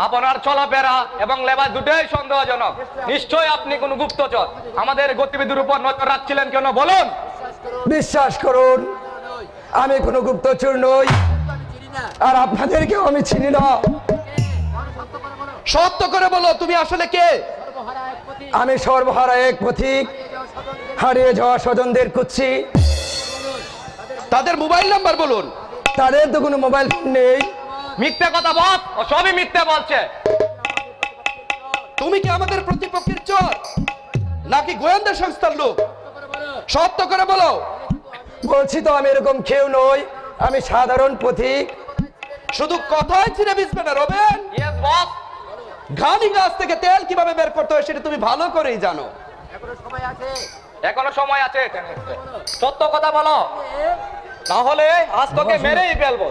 আপনার চলাফেরা এবং লেবাস দুটোই সন্দেহজনক। নিশ্চয়ই আপনি কোনো গুপ্তচর। আমাদের গতিবিধির উপর নজর রাখছিলেন কেন বলুন? বিশ্বাস করুন, আমি কোনো গুপ্তচর নই, আর আপনাদেরকেও আমি চিনি না। সত্য করে বলো, তুমি আসলে কে? আমি সর্বহারা এক পথিক, হারিয়ে যাওয়া স্বজনদের খুঁজছি। তাদের মোবাইল নাম্বার বলুন। তাদের তো কোনো মোবাইল ফোন নেই। মিথ্যা কথা বল, ও সবই মিথ্যা বলছে। তুমি কি আমাদের প্রতিপক্ষের চোর নাকি গোয়েন্দা সংস্থার লোক? সত্য করে বলো। বলছি তো আমি এরকম কেউ নই, আমি সাধারণ পথিক। শুধু কথাই ছিঁড়ে বিছবে না রবেন। ঘানি গাছ থেকে তেল কিভাবে বের করতে হয় সেটা তুমি ভালো করেই জানো। এখনো সময় আছে, সত্য কথা বলো, না হলে আজ তোকে মেরেই ফেলবো।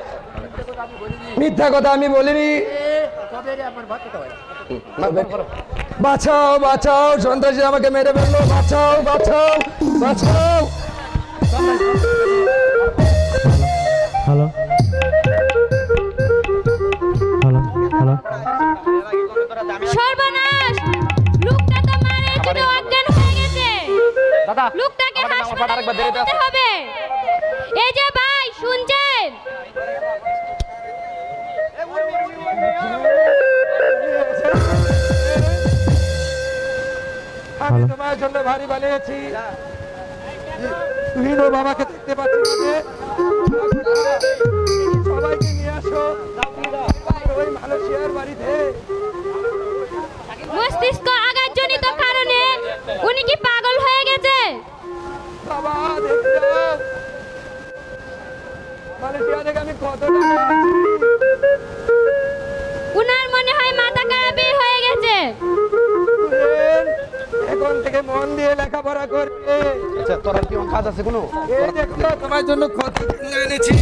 মিথ্যা কথা আমি বলিনি। বাঁচাও বাঁচাও, সন্ত্রাসী আমাকে মেরে ফেললো, বাঁচাও বাঁচাও বাঁচাও। Hello hello hello. সর্বনাশ, লোকটা তো মারের জন্য অজ্ঞান হয়ে গেছে। দাদা, লোকটাকে হাসপাতালে নিতে হবে। এই যে ভাই শুনছেন? আমি তোমার জন্য ভারী বানিয়েছি, তুহিনও বাবাকে দেখতে পাচ্ছি না। সবাইকে নিয়ে আসো ওই মালয়েশিয়ার বাড়িতে। মস্তিষ্ক আঘাতজনিত কারণে উনি কি পাগল হয়ে গেছে? বাবা দেখতে মালয়েশিয়া থেকে আমি কত উনার মনে হয় মাথা খারাপই হয়ে গেছে। এখন থেকে মন দিয়ে লেখাপড়া করবে। আচ্ছা, তোর আর কি কাজ আছে কোনো? এই দেখো তোমার জন্য কত এনেছি।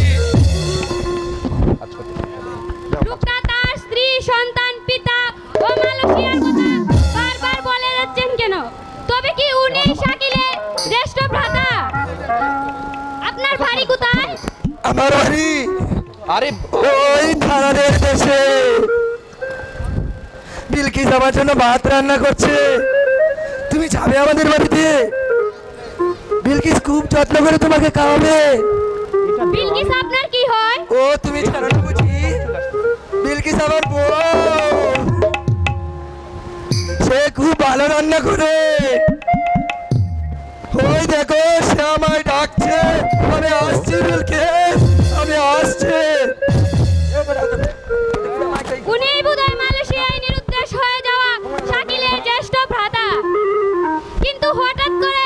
লোকটা তার স্ত্রী, সন্তান, পিতা ও মালয়েশিয়ার কথা বারবার বলে যাচ্ছেন কেন? তবে কি উনি শাকিলের জ্যেষ্ঠ ভ্রাতা? আপনার বাড়ি কোথায়? আমার বাড়ি আরে ওই থানাদের দেশে। বিলকিস আমার জন্য ভাত রান্না করছে, তুমি যাবে আমাদের বাড়িতে? বিলকিস খুব যত্ন করে তোমাকে খাওয়াবে। বিলকিস আপনার কি হয়? ও তুমি জানো না বুঝি? বিলকিস আমার বউ, সে খুব ভালো রান্না করে। ওই দেখো সে আমায় ডাকছে, আমি আসছি বিলকিস, আমি আসছি। উনি বোধহয় মালয়েশিয়ায় নিরুদ্দেশ হয়ে যাওয়া শাকিলের জ্যেষ্ঠ ভ্রাতা। কিন্তু হঠাৎ করে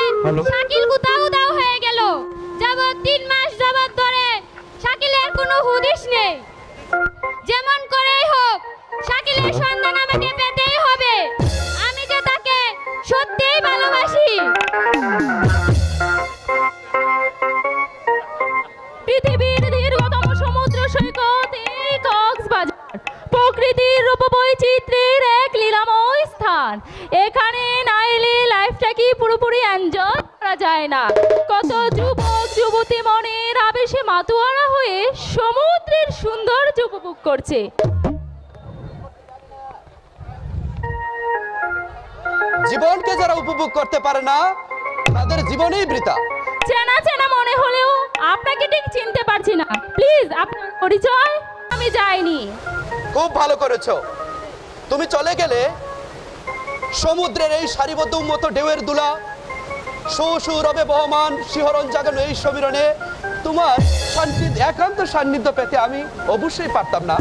শাকিল কোথাও উধাও হয়ে গেল। যাবত 3 মাস যাবত ধরে শাকিলের কোনো হুদিস নেই। যেমন সেই সন্তান আমাকে পেতেই হবে। আমি যে তাকে সত্যিই ভালোবাসি। পৃথিবীর দীর্ঘতম সমুদ্র সৈকত এই কক্সবাজার, প্রকৃতির রূপ বৈচিত্র্যের এক লীলাময় স্থান। এখানে না এলে লাইফটা কি পুরোপুরি এনজয় করা যায় না। কত যুবক যুবতী মনের আবেশে মাতোয়ারা হয়ে সমুদ্রের সৌন্দর্য উপভোগ করছে। জীবনকে যারা উপভোগ করতে পারে না তাদের জীবনেই বৃথা। চেনা চেনা মনে হলেও আপনাকে ঠিক চিনতে পারছি না। প্লিজ আপনার পরিচয়। আমি যাইনি। খুব ভালো করেছো। তুমি চলে গেলে সমুদ্রের এই সারিবদ্ধ উন্মত ঢেউয়ের দুলা সুরবে বহমান শিহরণ জাগানো এই সমীরণে তোমার একান্ত সান্নিধ্য পেতে আমি অবশ্যই পারতাম না।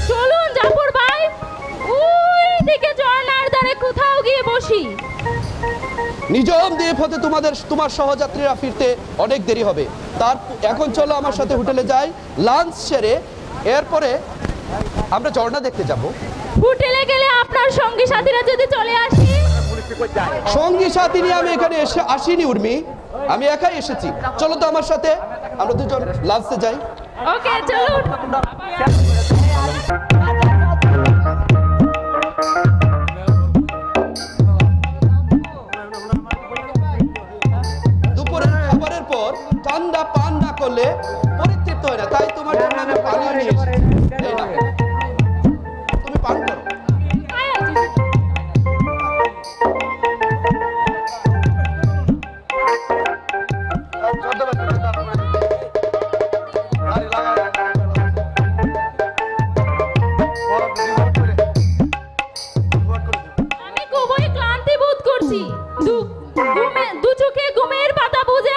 চলুন জাফর ভাই, ওই দিকে ঝর্ণার ধারে কোথাও গিয়ে বসি। নিজম দ্বীপ হতে তোমার সহযাত্রীরা ফিরতে অনেক দেরি হবে। এখন চলো আমার সাথে হোটেলে যাই, লাঞ্চ সেরে এরপরে আমরা ঝর্ণা দেখতে যাব। হোটেলে গেলে আপনার সঙ্গী সাথীরা যদি চলে আসি? সঙ্গী সাথী নিয়ে আমি এখানে আসিনি উর্মি, আমি একাই এসেছি। চলো তো আমার সাথে, আমরা দুজন লাঞ্চে যাই। ওকে চলুন। দুপুরের খাবারের পর ঠান্ডা পান না করলে পরিতৃপ্ত হয় না, তাই তোমার জন্য আমি পানীয় নিয়ে এসেছি। এই নাও, তুমি পান করো। আমি খুবই ক্লান্তি বোধ করছি। দু চোখে ঘুমের পাতা বুঝে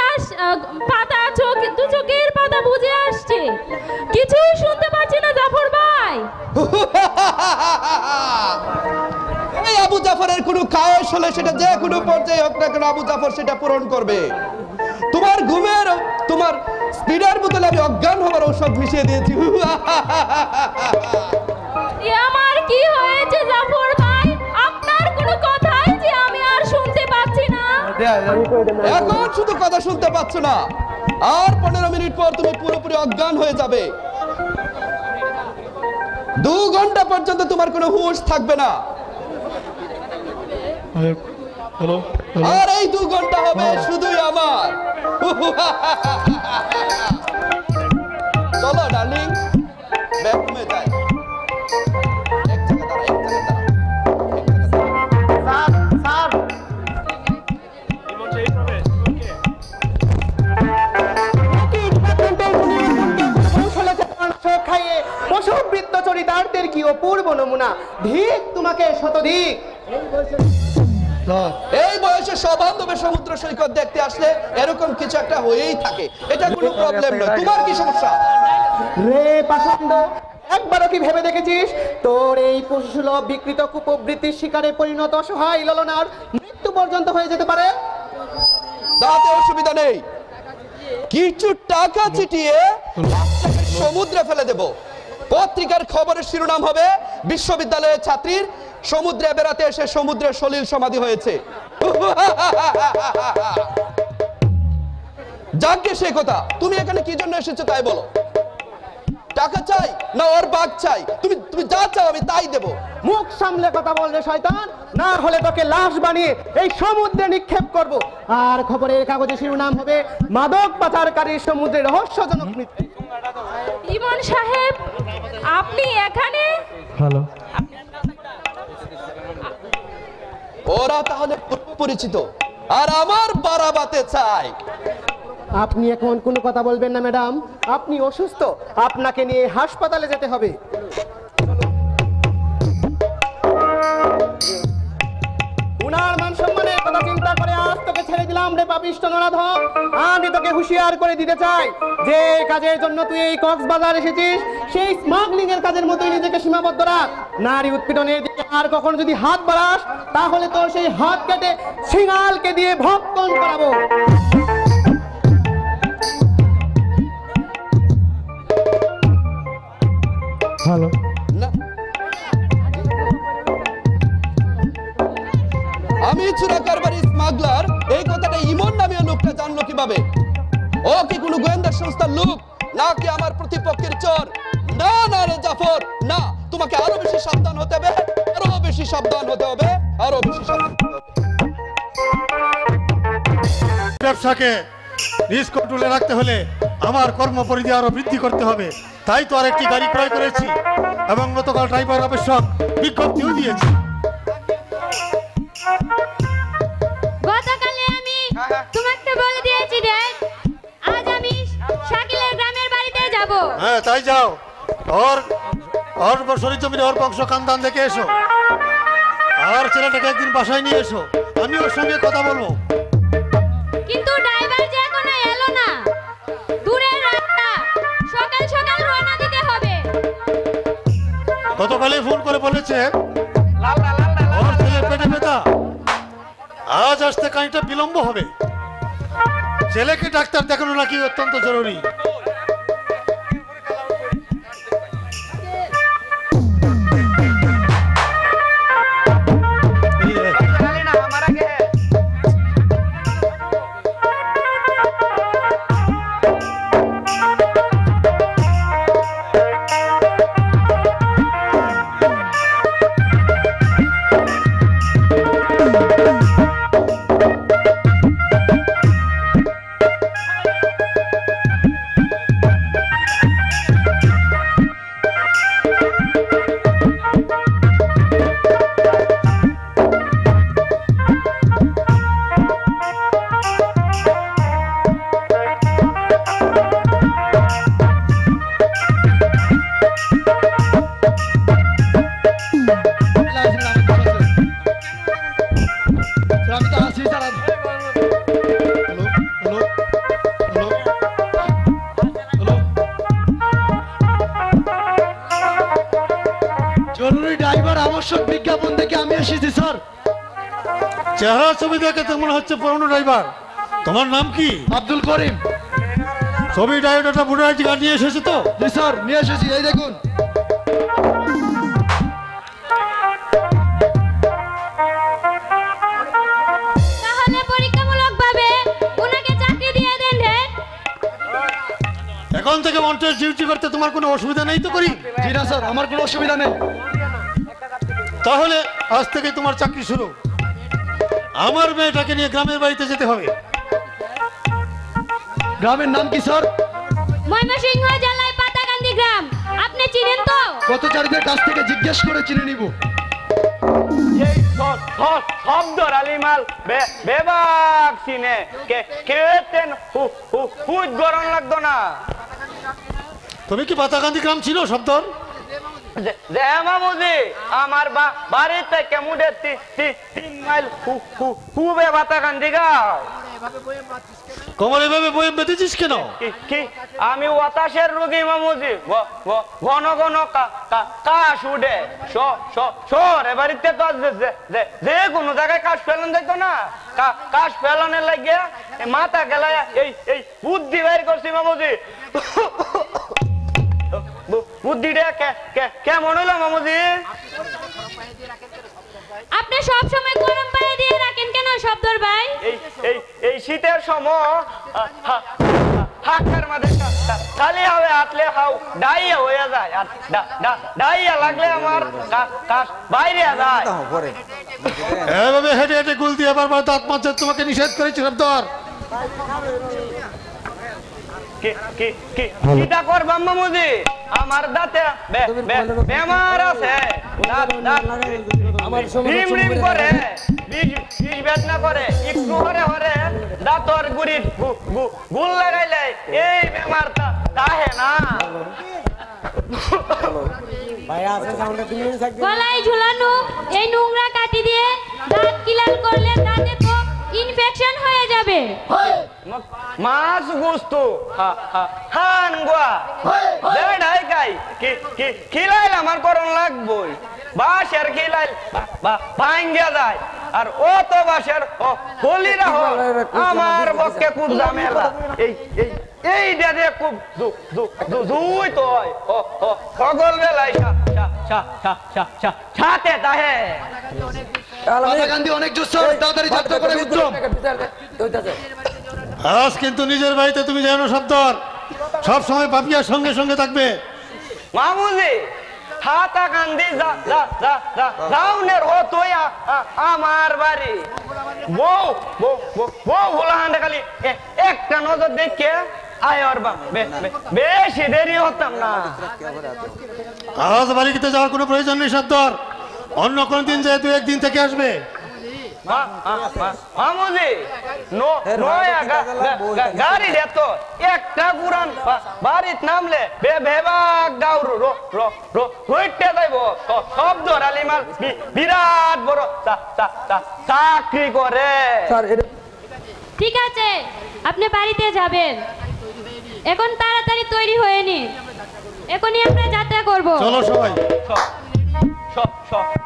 আসছে। কিছুই শুনতে পাচ্ছি না জাফর ভাই। এই আবু জাফরের কোনো খায়েশ হলে সেটা যে কোনো পর্যায়ে হোক না কেন, আবু জাফর সেটা পূরণ করবে। তোমার স্পিডের বোতলে আমি অজ্ঞান হবার ঔষধ মিশিয়ে দিয়েছি। আমার কি হয়েছে জাফর ভাই? আপনার কোনো কথাই যে আমি আর শুনতে পাচ্ছি না। এখন শুধু কথা শুনতে পাচ্ছ না, আর 15 মিনিট পর তুমি পুরোপুরি অজ্ঞান হয়ে যাবে। 2 ঘন্টা পর্যন্ত তোমার কোনো হুঁশ থাকবে না। আর এই 2 ঘন্টা হবে শুধুই আমার। চলো ডার্লিং, বেডরুমে যাই। এক জায়গায় দাঁড়া। খাইয়ে পশুবৃত্ত চরিতার্থের কি অপূর্ব নমুনা। ধিক তোমাকে শতধিক। এই বয়সে সবান্ধবে সমুদ্র সৈকত দেখতে আসলে এরকম কিছু একটা হয়েই থাকে, এটা কোনো প্রবলেম নয়। তোমার কি সমস্যা রে পাষণ্ড? একবারও কি ভেবে দেখেছিস তোর এই পশুসুলভ বিকৃত কুপবৃত্তির শিকারে পরিণত অসহায় ললনার মৃত্যু পর্যন্ত হয়ে যেতে পারে? তাতে অসুবিধা নেই, কিছু টাকা চিটিয়ে সমুদ্রে ফেলে দেব। পত্রিকার খবরের শিরোনাম হবে বিশ্ববিদ্যালয়ের ছাত্রীর সমুদ্রে বেড়াতে এসে সমুদ্রে সলিল সমাধি হয়েছে। যাকে সে কথা, তুমি এখানে কি জন্য এসেছো তাই বলো। টাকা চাই না ওর বাঘ চাই? তুমি যা চাও আমি তাই দেব। মুখ সামলে কথা বল রে শয়তান, না হলে তোকে লাশ বানিয়ে এই সমুদ্রে নিক্ষেপ করব। আর খবরের কাগজে শিরোনাম হবে মাদক পাচারকারীর সমুদ্রে রহস্যজনক মৃত্যু। ইমন সাহেব, আপনি এখানে? হ্যালো। ওরা তাহলে পরিচিত, আর আমার বাড়াবাতে চাই। আপনি এখন কোনো কথা বলবেন না ম্যাডাম, আপনি অসুস্থ, আপনাকে নিয়ে হাসপাতালে যেতে হবে। উনার মান সম্মানের কথা চিন্তা করে আজ তোকে ছেড়ে দিলাম রে পাপিষ্ঠ নরাধম। আমি তোকে হুঁশিয়ার করে দিতে চাই, যে কাজের জন্য তুই এই কক্সবাজার এসেছিস সেই স্মাগলিং এর কাজের মতোই নিজেকে সীমাবদ্ধ রাখ। নারী উৎপীড়নের দিকে আর কখনো যদি হাত বাড়াস তাহলে তোর সেই হাত কেটে সিঙ্গালকে দিয়ে ভক্ষণ করাবো। হ্যালো। চোরা কারবারি স্মাগলার এই কথাটা ইমন নামীয় লোকটা জানলো কিভাবে? ও কি কোনো গোয়েন্দা সংস্থার লোক নাকি আমার প্রতিপক্ষের চোর? না না রে জাফর, না, তোমাকে আরো বেশি সাবধান হতে হবে, আরো বেশি সাবধান হতে হবে, আরো বেশি সাবধান হতে হবে। ব্যবসাকে নিজ কন্ট্রোলে রাখতে হলে আমার কর্মপরিধি আরো বৃদ্ধি করতে হবে। তাই তো আরেকটি গাড়ি ক্রয় করেছি এবং গতকাল ড্রাইভার আবশ্যক বিজ্ঞপ্তিও দিয়েছি। গতকালে আমি তোমাকে বলে দিয়েছি ড্যাড, আজ আমি শাকিলের গ্রামের বাড়িতে যাব। হ্যাঁ তাই যাও, ওর বছরই জমিনে ওর বংশ খানদান দেখে এসো, আর ছেলেটাকে একদিন বাসায় নিয়ে এসো, আমি ওর সঙ্গে কথা বলবো। কিন্তু ড্রাইভার যে এখনো এলো না, দূরের রাস্তা, সকাল সকাল রওনা দিতে হবে। গতকালে ফোন করে বলেছে ওর ছেলে পেটে ব্যথা, আজ আসতে খানিকটা বিলম্ব হবে। ছেলেকে ডাক্তার দেখানো নাকি অত্যন্ত জরুরি। জরুরি ড্রাইভার আবশ্যক বিজ্ঞাপন দেখে আমি এসেছি স্যার। চেহারা ছবি দেখে তো মনে হচ্ছে পুরনো ড্রাইভার। তোমার নাম কি? আব্দুল করিম। ছবি ড্রাইভারটা ভোটার আইডি কার্ড নিয়ে এসেছে তো? জি স্যার, নিয়ে এসেছি, এই দেখুন। তাহলে পরীক্ষামূলকভাবে ওনাকে চাকরি দিয়ে দেন ড্যাড। এখন থেকে মন্টের ডিউটি করতে তোমার কোনো অসুবিধা নেই তো? করি। জি না স্যার, আমার কোনো অসুবিধা নেই। তাহলে আজ থেকে তোমার চাকরি শুরু। আমার মেয়েটাকে নিয়ে গ্রামের বাড়িতে যেতে হবে। গ্রামের নাম কি স্যার? ময়মনসিংহ জেলায় পাতাকান্দি গ্রাম। আপনি চিনেন তো? পথচারীদের কাছ থেকে জিজ্ঞেস করে চিনে নিব। এই শব্দর আলিমাল বেবাক সিনে কেতেন হুজ গরম লাগতো না। তুমি কি পাতাকান্দি গ্রাম ছিল শব্দর? যে মামুজি আমার বাড়ি থেকে মুডে 3 মাইল হুবে পাতাকান্দি গাঁও। কোমরে এভাবে বয়ে বেঁধেছিস কেন? কি আমি বাতাসের রোগী মামুজি, ঘন ঘন কাশ উঠে। শহরে বাড়িতে তো যে কোনো জায়গায় কাশ ফেলান যাইতো না, কাশ ফেলানোর লাগে মাথা গেলা এই বুদ্ধি বাইর করছি মামুজি। বুদ্ধিটা কেমন হইলো মামুজি? আপনি সব সময় গরম পানি দিয়ে রাখেন কেন শব্দর ভাই? এই শীতের সময় হাতের মধ্যে খালি হবে হাতলে হাও ডাইয়া হয়ে যায়, আর ডাইয়া লাগলে আমার কাশ বাইরে যায়। এভাবে হেঁটে হেঁটে গুল দিয়ে বারবার দাঁত মাজতে তোমাকে নিষেধ করেছি শব্দর। কিটা করবাম মামুজি? আমার দাঁতে বেমার আছে, রিম রিম করে, বিষ বেদনা করে, একটু হরে হরে দাঁতর গুড়ির গুল লাগাইলে এই বেমারটা তাহে না। গলায় ঝুলানো এই নোংরা কাঠি দিয়ে দাঁত কিলাল করলে দাঁতে তো ইনফেকশন হয়ে যাবে। মাছ গুস্তু হান গোয়া দেড়াই গাই খিলাইল আমার করণ লাগবই। বাঁশের খিলাইল ভাঙ্গা যায়, আর ও তো বাঁশের হলি রাহ আমার পক্ষে খুব ঝামেলা। এই ডে খুব দুই তো সকল বেলায় ছাতে তাহে মাথা গান্ধী অনেক জোর তাড়াতাড়ি যাত্রা করে উত্তম। আজ কিন্তু নিজের বাড়িতে তুমি জানো সর্দার, সব সময় পাপিয়ার সঙ্গে সঙ্গে থাকবে। মামুজি হাতা কান্দি রাউনের হতোই আমার বাড়ি বউ বউ বউ ভোলা হান্ডে খালি একটা নজর দেখে আয়র বা বেশি দেরি হতাম না। আজ বাড়িতে যাওয়ার কোনো প্রয়োজন নেই সর্দার, অন্য কোনো দিন যেহেতু একদিন থেকে আসবে। মামুজি গাড়ি দেত একটা পুরান বাড়িত নামলে বেবাক গাউর রইতে যাইব শব্দ আলিমাল বিরাট বড় চাকরি করে। ঠিক আছে, আপনি বাড়িতে যাবেন। এখন তাড়াতাড়ি তৈরি হয়ে নিন, এখনই আমরা যাত্রা করব। চলো সবাই।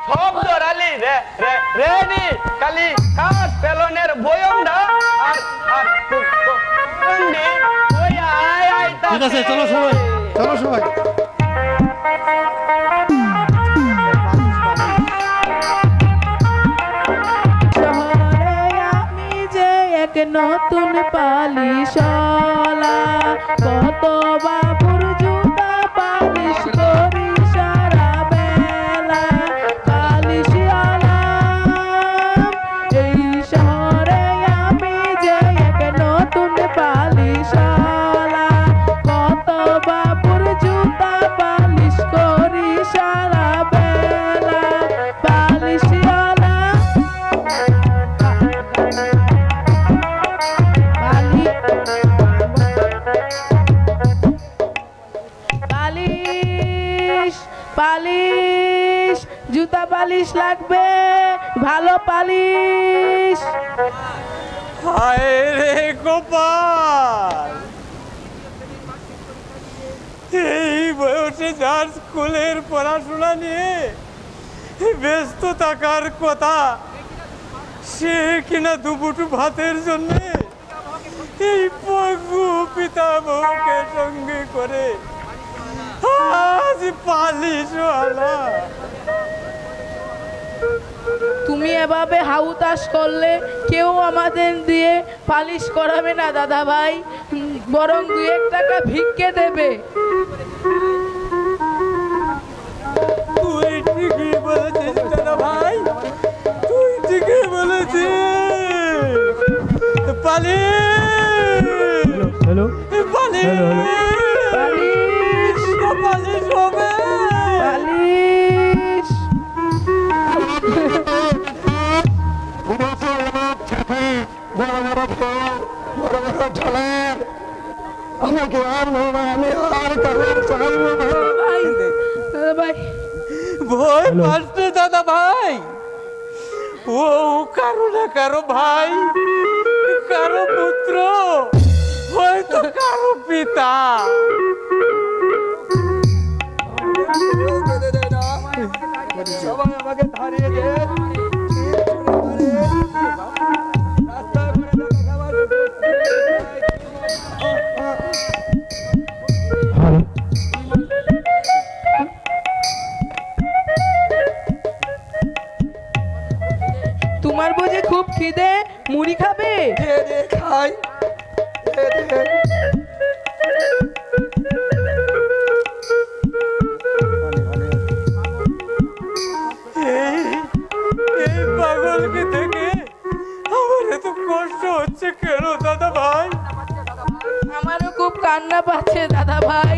শব্দ রালি রেডি খালি কাজ পেলনের বয়মটা আর ঠিক আছে, চলো সবাই, চলো সবাই। এক নতুন পালিশলা কত বাবুর জুতা পালিশ করি সারা বেলা পালিশলা। এই শহরে আমি যে এক নতুন পালিশলা কত বাবুর জুতা পালিশ করি সারা বেলা পালিশলা। পালিশ জুতা পালিশ লাগবে, ভালো পালিশ। হায় রে গোপাল, এই বয়সে যার স্কুলের পড়াশোনা নিয়ে ব্যস্ত থাকার কথা, সে কিনা দুপুটু ভাতের জন্য এই পঙ্গু পিতামহকে সঙ্গে করে আজ পালিশওয়ালা। তুমি এভাবে হাউতাস করলে কেউ আমাদের দিয়ে পালিশ করাবে না দাদা ভাই, বরং 2-1 টাকা ভিক্ষে দেবে। তুই ঠিকই বলেছিস দাদা ভাই, তুই ঠিকই বলেছিস। পালিশ পালিশ পালিশ হবে পালিশ। আমাকে আর আমি আর ভয় পাচ্ছে দাদা ভাই, ও কারো না কারো ভাই, কারো পুত্র, হয়তো কারো পিতা। সবাই আমাকে ধারিয়ে দেন। তোমার বুঝি খুব খিদে, মুড়ি খাবে? খাই। এই পাগলকে দেখে আমার এত কষ্ট হচ্ছে কেন দাদা ভাই? আমারও খুব কান্না পাচ্ছে দাদা ভাই।